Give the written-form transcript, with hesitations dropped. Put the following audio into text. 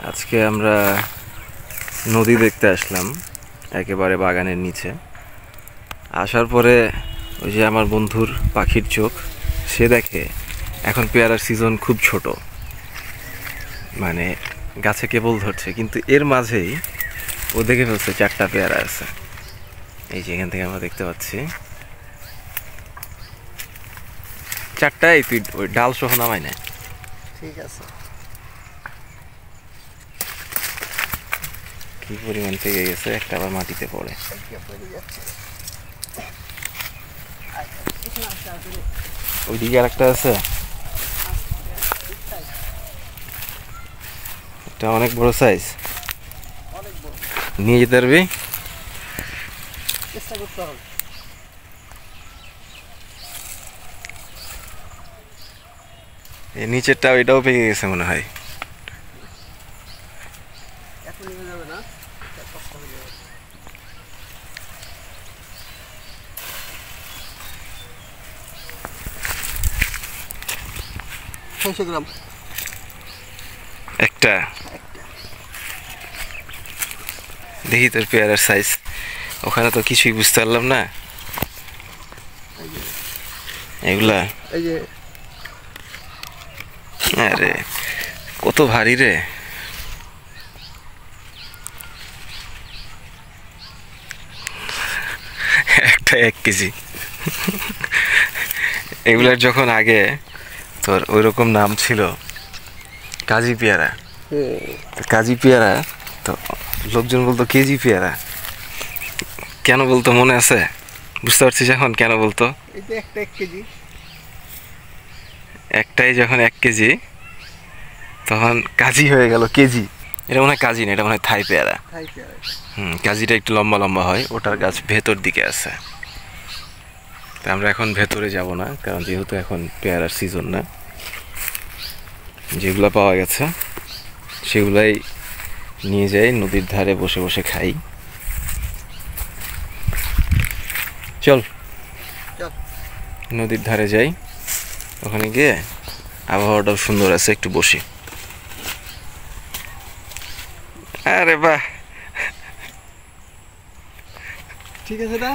আজকে আমরা নদী দেখতে আসলাম একেবারে বাগানের নিচে। আসার পরে ওই যে আমার বন্ধুর পাখির চোখ, সে দেখে এখন পেয়ারার সিজন খুব ছোট, মানে গাছে কেবল ধরছে, কিন্তু এর মাঝেই ও দেখে ফেলছে 4টা পেয়ারা আছে। এই যে এখান থেকে আমরা দেখতে পাচ্ছি 4টাই। তুই ওই ডাল সহ নামাই না। ঠিক আছে। কি পরিমাণ পেকে গেছে, একটা আবার মাটিতে পড়ে। ওইদিকে আর একটা আছে, এটা অনেক বড় সাইজ। নিয়ে যেতে পারবি? চেষ্টা করতে হবে। এই নিচেরটা ওইটাও পেকে গেছে মনে হয়। এখন নিয়ে যাবে না, কষ্ট হয়ে যাবে। 600 গ্রাম একটা। দেখি তোর পেয়ারার সাইজ। ওখানে তো কিছুই বুঝতে পারলাম না। এগুলা এই যে, আরে কত ভারী রে। একটা 1 কেজি। এগুলার যখন আগে তোর ওইরকম নাম ছিল কাজি পেয়ারা। কাজি পেয়ারা তো লোকজন বলতো কেজি পেয়ারা। কেন বলতো মনে আছে? বুঝতে পারছিস এখন কেন বলতো? এই যে একটা 1 কেজি, একটাই যখন 1 কেজি, তখন কাজি হয়ে গেল কেজি। এটা মনে হয় কাজি না, এটা মনে হয় থাই পেয়ারা। খাই পেয়ারা। কাজিটা একটু লম্বা লম্বা হয়, ওটার গাছ ভেতর দিকে আছে। তা আমরা এখন ভেতরে যাব না, কারণ যেহেতু এখন পেয়ারার সিজন না। যেগুলো পাওয়া গেছে সেগুলাই নিয়ে যাই, নদীর ধারে বসে বসে খাই। চল চল। নদীর ধারে যাই, ওখানে গিয়ে আবহাওয়াটাও সুন্দর আছে, একটু বসি। আরে বাহ, ঠিক আছে না?